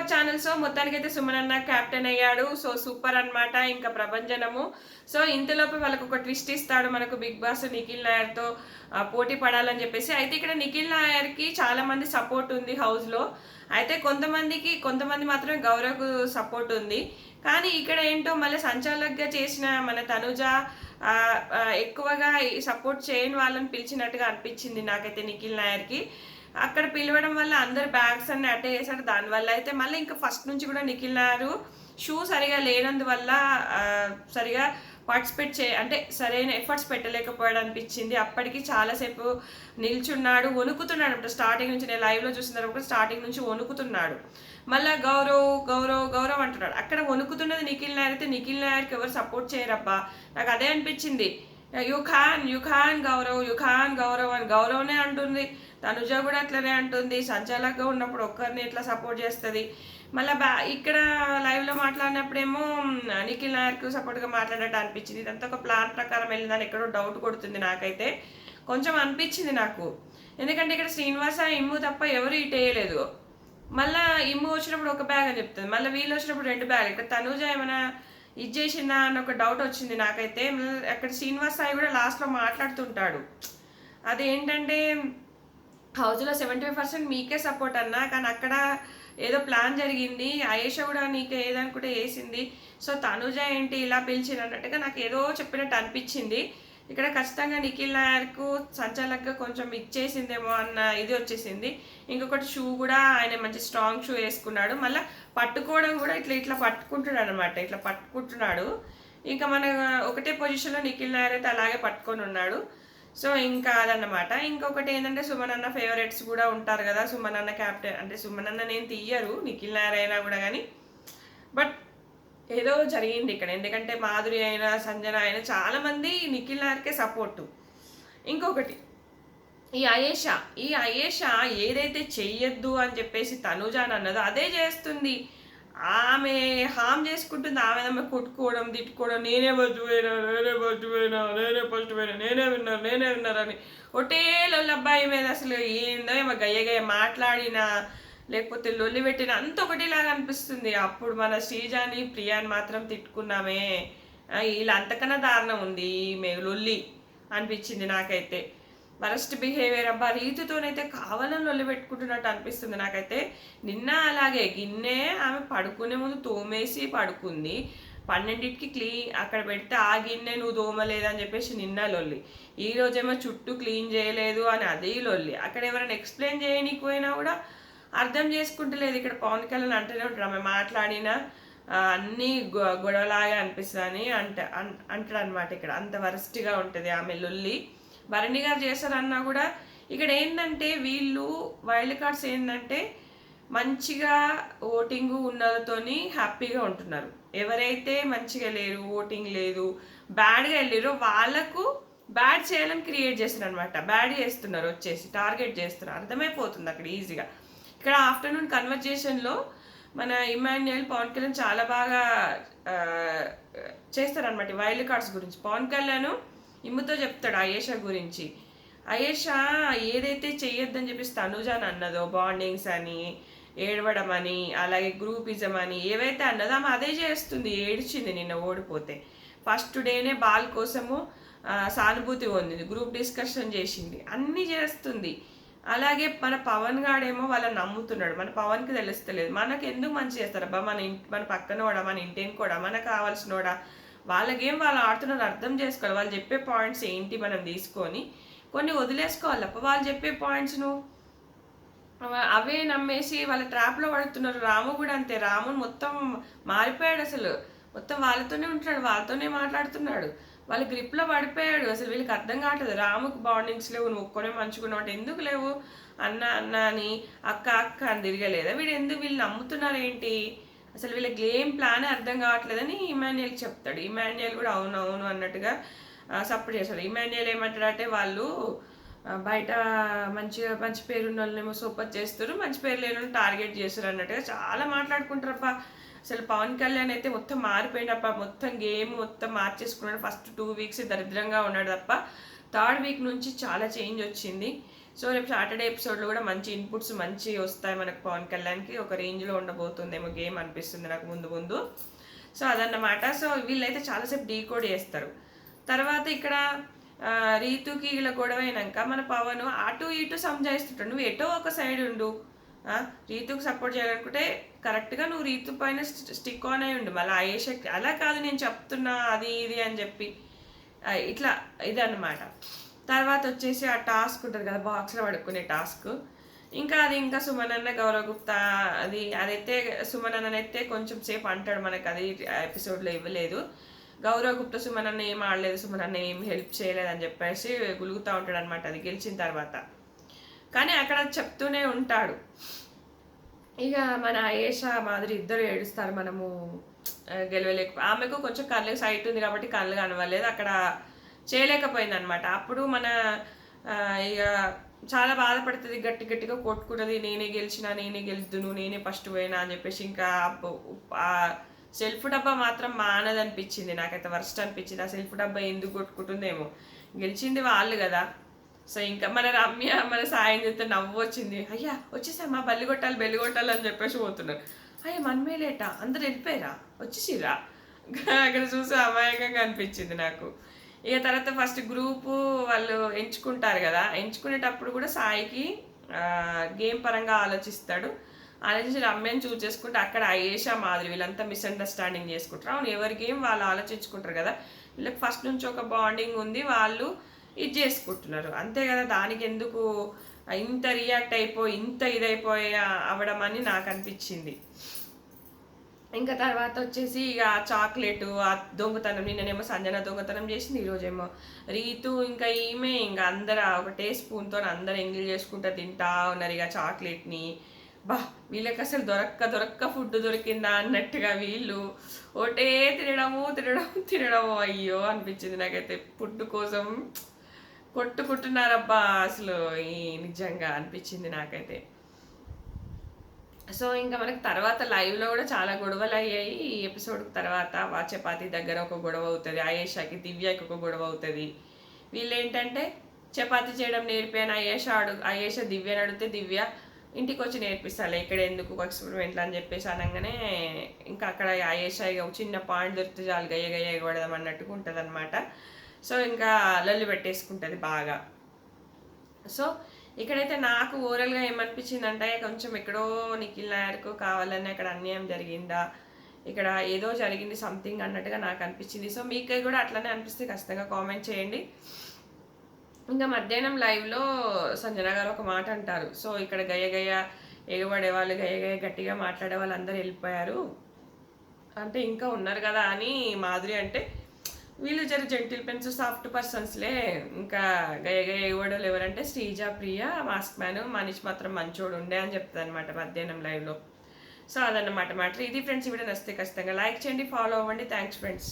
Our channel. So మొత్తానికైతే సుమన్ అన్న captain అయ్యాడు. సో సూపర్ అన్నమాట ఇంకా ప్రభంజనము. సో ఇంతలోపు వాళ్ళకు ఒక ట్విస్ట్ ఇస్తాడు మనకు బిగ్ బాస్ నిఖిల్ నాయర్తో పోటీ పడాలని చెప్పేసి. అయితే ఇక్కడ నిఖిల్ నాయర్కి చాలా మంది సపోర్ట్ ఉంది హౌస్లో. అయితే కొంతమంది మాత్రమే గౌరవ్కు సపోర్ట్ ఉంది. కానీ ఇక్కడ ఏంటో మళ్ళీ సంచాలకుగా చేసిన మన తనుజ ఎక్కువగా సపోర్ట్ చేయని వాళ్ళని పిలిచినట్టుగా అనిపించింది నాకైతే నిఖిల్ నాయర్కి. అక్కడ పిలవడం వల్ల అందరు బ్యాగ్స్ అన్ని అట్టే చేశారు. దానివల్ల అయితే మళ్ళీ ఇంకా ఫస్ట్ నుంచి కూడా నిఖిల్ నాయర్ షూ సరిగా లేనందువల్ల సరిగా పార్టిసిపేట్ అంటే సరైన ఎఫర్ట్స్ పెట్టలేకపోయాడు అనిపించింది. అప్పటికి చాలాసేపు నిల్చున్నాడు, వణుకుతున్నాడు. స్టార్టింగ్ నుంచి నేను లైవ్లో చూసిన తర్వాత స్టార్టింగ్ నుంచి వణుకుతున్నాడు. మళ్ళీ గౌరవ్ గౌరవ్ గౌరవ్ అంటున్నాడు. అక్కడ వణుకుతున్నది నిఖిల్ నాయర్ అయితే నిఖిల్ నాయర్కి ఎవరు సపోర్ట్ చేయరబ్బా. నాకు అదే అనిపించింది. యూ ఖాన్ గౌరవ్ అని గౌరవనే అంటుంది. తనుజ కూడా అట్లనే అంటుంది. సంచాలకుగా ఉన్నప్పుడు ఒక్కరిని ఎట్లా సపోర్ట్ చేస్తుంది. మళ్ళీ ఇక్కడ లైవ్లో మాట్లాడినప్పుడేమో నిఖిల్ నాయర్కు సపోర్ట్గా మాట్లాడేట అనిపించింది. ఇదంతా ఒక ప్లాన్ ప్రకారం వెళ్ళిందని ఎక్కడో డౌట్ కొడుతుంది నాకైతే. కొంచెం అనిపించింది నాకు. ఎందుకంటే ఇక్కడ శ్రీనివాస ఇమ్ము తప్ప ఎవరు ఇటేయలేదు. మళ్ళీ ఇమ్ము వచ్చినప్పుడు ఒక బ్యాగ్ అని చెప్తుంది, మళ్ళీ వీళ్ళు వచ్చినప్పుడు 2 బ్యాగ్. ఇక్కడ తనుజ ఏమైనా ఇది చేసిందా అన్న ఒక డౌట్ వచ్చింది నాకైతే. అక్కడ శ్రీనివాస్ సాయి కూడా లాస్ట్లో మాట్లాడుతుంటాడు. అదేంటంటే హౌస్లో 75% మీకే సపోర్ట్ అన్నా, కానీ అక్కడ ఏదో ప్లాన్ జరిగింది. ఆయేషా కూడా నీకు ఏదనుకుంటే వేసింది. సో తనుజ ఏంటి ఇలా పిలిచింది అన్నట్టుగా నాకు ఏదో చెప్పినట్టు అనిపించింది. ఇక్కడ ఖచ్చితంగా నిఖిల్ నాయర్కు సంచాలకుగా కొంచెం ఇచ్చేసిందేమో అన్న ఇది వచ్చేసింది. ఇంకొకటి షూ కూడా ఆయన మంచి స్ట్రాంగ్ షూ వేసుకున్నాడు. మళ్ళీ పట్టుకోవడం కూడా ఇట్లా పట్టుకుంటున్నాడు అనమాట. ఇట్లా పట్టుకుంటున్నాడు. ఇంకా మన ఒకటే పొజిషన్లో నిఖిల్ నాయర్ అయితే అలాగే పట్టుకొని ఉన్నాడు. సో ఇంకా అదన్నమాట. ఇంకొకటి ఏంటంటే సుమన్ అన్న ఫేవరెట్స్ కూడా ఉంటారు కదా. సుమన్ అన్న క్యాప్టెన్ అంటే సుమన్ అన్న నేను తీయరు నిఖిల్ నాయర్ అయినా కూడా, కానీ బట్ ఏదో జరిగింది ఇక్కడ. ఎందుకంటే మాధురి అయినా సంజన అయినా చాలామంది నిఖిల్ నాయర్కే సపోర్టు. ఇంకొకటి ఈ అయేషా ఏదైతే చెయ్యొద్దు అని చెప్పేసి తనుజ అని అన్నదో అదే చేస్తుంది. ఆమె హామ్ చేసుకుంటుంది. ఆమె కొట్టుకోవడం, తిట్టుకోవడం, నేనే ఫస్ట్ పోయినా, నేనే విన్నారు అని ఒకటే లొల్లబ్బాయి మీద అసలు ఏందో ఏమో గయ్య మాట్లాడినా లేకపోతే లొల్లి పెట్టిన అంత ఒకటిలాగా అనిపిస్తుంది. అప్పుడు మన శ్రీజాని ప్రియాని మాత్రం తిట్టుకున్నామే, ఇలా అంతకన్నా దారుణం ఉంది ఈమె లొల్లి అనిపించింది నాకైతే. వరస్ట్ బిహేవియర్ అబ్బా. రీతితోనైతే కావాలని లొల్లి పెట్టుకుంటున్నట్టు అనిపిస్తుంది నాకైతే. నిన్న అలాగే గిన్నె ఆమె పడుకునే ముందు తోమేసి పడుకుంది. 12కి అక్కడ పెడితే ఆ గిన్నె నువ్వు తోమలేదని చెప్పేసి నిన్న లొల్లి. ఈ రోజేమో చుట్టూ క్లీన్ చేయలేదు అని అది లొల్లి. అక్కడ ఎవరైనా ఎక్స్ప్లెయిన్ చేయనీకపోయినా కూడా అర్థం చేసుకుంటలేదు. ఇక్కడ పవన్ కళ్యాణ్ అంటూనే ఉంటారు ఆమె మాట్లాడినా అన్నీ గొడవలాగా అనిపిస్తుంది అని అంటాడు అనమాట. ఇక్కడ అంత వరస్ట్గా ఉంటుంది ఆమె లొల్లి. భరణి గారు చేస్తారన్నా కూడా ఇక్కడ ఏంటంటే వీళ్ళు వైల్డ్ కార్డ్స్ ఏంటంటే మంచిగా ఓటింగ్ ఉన్నతోని హ్యాపీగా ఉంటున్నారు. ఎవరైతే మంచిగా లేరు, ఓటింగ్ లేదు, బ్యాడ్గా వెళ్ళారో వాళ్ళకు బ్యాడ్ చేయాలని క్రియేట్ చేస్తున్నారు అనమాట. బ్యాడ్ చేస్తున్నారు, వచ్చేసి టార్గెట్ చేస్తున్నారు. అర్థమైపోతుంది అక్కడ ఈజీగా. ఇక్కడ ఆఫ్టర్నూన్ కన్వర్జేషన్లో మన ఇమాన్యుయల్ పవన్ కళ్యాణ్ చాలా బాగా చేస్తారనమాట వైల్డ్ కార్డ్స్ గురించి. పవన్ కళ్యాణ్ ఇమ్ముతో చెప్తాడు అయేషా గురించి. అయేషా ఏదైతే చెయ్యొద్దని చెప్పేసి తనుజ అని అన్నదో, బాండింగ్స్ అని, ఏడవడం అని, అలాగే గ్రూపిజం అని ఏవైతే అన్నదో ఆమె అదే చేస్తుంది. ఏడ్చింది నిన్న ఓడిపోతే. ఫస్ట్ డేనే బాల్ కోసము సానుభూతి పొందింది, గ్రూప్ డిస్కషన్ చేసింది, అన్నీ చేస్తుంది. అలాగే మన పవన్ గాడేమో వాళ్ళని నమ్ముతున్నాడు. మన పవన్కి తెలుస్తలేదు. మనకు ఎందుకు మంచి చేస్తారబ్బా, మన పక్కనోడా, మన ఇంటికోడా, మనకు కావాల్సినోడా, వాళ్ళ గేమ్ వాళ్ళు ఆడుతున్నారు, అర్థం చేసుకోవాలి. వాళ్ళు చెప్పే పాయింట్స్ ఏంటి మనం తీసుకొని కొన్ని వదిలేసుకోవాలప్ప. వాళ్ళు చెప్పే పాయింట్స్ను అవే నమ్మేసి వాళ్ళ ట్రాప్లో పడుతున్నారు. రాము కూడా అంతే. రాము మొత్తం మారిపోయాడు. అసలు మొత్తం వాళ్ళతోనే ఉంటున్నాడు, వాళ్ళతోనే మాట్లాడుతున్నాడు, వాళ్ళ గ్రిప్లో పడిపోయాడు. అసలు వీళ్ళకి అర్థం కావట్లేదు. రాముకు బాండింగ్స్ లేవు, నువ్వు ఒక్కనే మంచుకున్నావు, ఎందుకు లేవు అన్న అని అక్క అని తిరగలేదా వీళ్ళు నమ్ముతున్నారు ఏంటి, అసలు వీళ్ళ గేమ్ ప్లానే అర్థం కావట్లేదని ఇమాన్యుయల్కి చెప్తాడు. ఇమాన్యుయల్ కూడా అవును అన్నట్టుగా సపోర్ట్ చేస్తాడు. ఇమాన్యుయల్ ఏమంటాడంటే వాళ్ళు బయట మంచి పేరు ఉన్న వాళ్ళనేమో సూపర్ చేస్తారు, మంచి పేరు లేని వాళ్ళు టార్గెట్ చేస్తారు అన్నట్టుగా చాలా మాట్లాడుకుంటారప్ప. అసలు పవన్ కళ్యాణ్ అయితే మొత్తం మారిపోయినప్ప. మొత్తం గేమ్ మొత్తం మార్చేసుకున్నాడు. ఫస్ట్ 2 వీక్స్ దరిద్రంగా ఉన్నాడు తప్ప 3rd వీక్ నుంచి చాలా చేంజ్ వచ్చింది. సో రేపు సాటర్డే ఎపిసోడ్లో కూడా మంచి ఇన్పుట్స్ మంచి వస్తాయి మనకు పవన్ కళ్యాణ్కి, ఒక రేంజ్లో ఉండబోతుందేమో గేమ్ అనిపిస్తుంది నాకు ముందు ముందు. సో అదన్నమాట. సో వీళ్ళైతే చాలాసేపు డీకోడ్ చేస్తారు. తర్వాత ఇక్కడ రీతుకి ఇలా గొడవ అయినాక మన పవన్ అటు ఇటు సంజాయిస్తుంటాడు, నువ్వు ఎటో ఒక సైడ్ ఉండు, రీతుకు సపోర్ట్ చేయాలనుకుంటే కరెక్ట్గా నువ్వు రీతు పైన స్టిక్ ఆన్ అయి ఉండు, మళ్ళీ ఆయేషకి అలా కాదు నేను చెప్తున్నా అది ఇది అని చెప్పి ఇట్లా ఇదన్నమాట. తర్వాత వచ్చేసి ఆ టాస్క్ ఉంటుంది కదా బాక్స్లో పడుకునే టాస్క్, ఇంకా అది ఇంకా సుమన్ అన్న గౌరవ్ గుప్తా అదైతే సుమన్ అన్ననైతే కొంచెం సేపు అంటాడు, మనకు అది ఎపిసోడ్లో ఇవ్వలేదు. గౌరవ్ గుప్తా సుమన్ అన్న ఏం ఆడలేదు, సుమన్ అన్న ఏం హెల్ప్ చేయలేదు అని చెప్పేసి గులుగుతూ ఉంటాడు అనమాట అది గెలిచిన తర్వాత. కానీ అక్కడ చెప్తూనే ఉంటాడు. ఇక మన ఆయేషా మాదిరి ఇద్దరు ఏడుస్తారు, మనము ఆమెకు కొంచెం కళ్ళు సైట్ ఉంది కాబట్టి కళ్ళు కనవలేదు, అక్కడ చేయలేకపోయింది అనమాట. అప్పుడు మన ఇక చాలా బాధపడుతుంది, గట్టి గట్టిగా కొట్టుకుంటుంది, నేనే గెలిచినా, నేనే గెలుద్దును, నేనే ఫస్ట్ పోయినా అని చెప్పేసి. ఇంకా ఆ సెల్ఫ్ డబ్బా మాత్రం మానదనిపించింది నాకైతే, వర్స్ట్ అనిపించింది. ఆ సెల్ఫ్ డబ్బా ఎందుకు కొట్టుకుంటుందేమో, గెలిచింది వాళ్ళు కదా. సో ఇంకా మన రమ్య మన సాయం చేస్తే నవ్వు వచ్చింది, అయ్యా వచ్చేసామా బల్లి కొట్టాలి బెల్లి కొట్టాలి అని చెప్పేసి పోతున్నారు. అయ్యా మనమే లేటా, అందరు వెళ్ళిపోయారా, వచ్చేసిరా, అక్కడ చూసి అమాయకంగా అనిపించింది నాకు. ఇక తర్వాత ఫస్ట్ గ్రూపు వాళ్ళు ఎంచుకుంటారు కదా, ఎంచుకునేటప్పుడు కూడా సాయికి గేమ్ పరంగా ఆలోచిస్తాడు. ఆలోచించి రమ్యని చూస్ చేసుకుంటే అక్కడ ఆయేషా మాదిరి వీళ్ళంతా మిస్అండర్స్టాండింగ్ చేసుకుంటారు. అవును ఎవరి గేమ్ వాళ్ళు ఆలోచించుకుంటారు కదా, వీళ్ళకి ఫస్ట్ నుంచి ఒక బాండింగ్ ఉంది, వాళ్ళు ఇది చేసుకుంటున్నారు అంతే కదా. దానికి ఎందుకు ఇంత రియాక్ట్ అయిపోయి ఇంత ఇదైపోయి అవ్వడం అని నాకు అనిపించింది. ఇంకా తర్వాత వచ్చేసి ఇక చాక్లెట్ ఆ దొంగతనం, నిన్ననేమో సంజన దొంగతనం చేసింది, ఈరోజేమో రీతు ఇంకా ఈమె ఇంకా అందరు ఒకటే స్పూన్తో అందరు ఎంగిల్ చేసుకుంటూ తింటా ఉన్నారు ఇక చాక్లెట్ని. వీళ్ళకి అసలు దొరక్క ఫుడ్ దొరికిందా అన్నట్టుగా వీళ్ళు ఒకటే తినడము అయ్యో అనిపించింది నాకైతే. ఫుడ్ కోసం కొట్టుకుంటున్నారబ్బా అసలు ఈ నిజంగా అనిపించింది నాకైతే. సో ఇంకా మనకి తర్వాత లైవ్లో కూడా చాలా గొడవలు అయ్యాయి ఈ ఎపిసోడ్ తర్వాత. చపాతీ దగ్గర ఒక గొడవ అవుతుంది, ఆయేషాకి దివ్యకి ఒక గొడవ అవుతుంది. వీళ్ళు ఏంటంటే చపాతీ చేయడం నేర్పాను ఆయేష దివ్యని అడిగితే దివ్య ఇంటికి వచ్చి నేర్పిస్తాను ఇక్కడ ఎందుకు ఎక్స్పెరిమెంట్లు అని చెప్పేసి అనగానే ఇంకా అక్కడ ఆయేష చిన్న పాయింట్ దొరికితే చాలు గయ్య ఎగబడదాం అన్నట్టుగా ఉంటుంది అనమాట. సో ఇంకా లల్లి పెట్టేసుకుంటుంది బాగా. సో ఇక్కడైతే నాకు ఓవరాల్గా ఏమనిపించిందంటే కొంచెం ఎక్కడో నిఖిల్ నాయర్కు కావాలని అక్కడ అన్యాయం జరిగిందా, ఇక్కడ ఏదో జరిగింది సంథింగ్ అన్నట్టుగా నాకు అనిపించింది. సో మీకు కూడా అట్లనే అనిపిస్తే ఖచ్చితంగా కామెంట్ చేయండి. ఇంకా మధ్యాహ్నం లైవ్లో సంజన గారు ఒక మాట అంటారు, సో ఇక్కడ గయ్య ఎగబడే వాళ్ళు గయ్య గట్టిగా మాట్లాడే వాళ్ళు అందరూ వెళ్ళిపోయారు అంటే ఇంకా ఉన్నారు కదా అని మాధురి అంటే, వీళ్ళు జర జెంటిల్ పెన్స్ సాఫ్ట్ పర్సన్స్లే, ఇంకా గయ్య ఎగబడేవాళ్ళు ఎవరంటే శ్రీజ, ప్రియ, మాస్క్ మ్యాన్, మనీష్ మాత్రం మంచోడు ఉండే అని చెప్తుంది అనమాట మధ్యాహ్నం లైవ్లో. సో అదన్నమాట మ్యాటర్. ఇది ఫ్రెండ్స్, ఈ వీడియో నచ్చితే ఖచ్చితంగా లైక్ చేయండి, ఫాలో అవ్వండి. Thanks friends.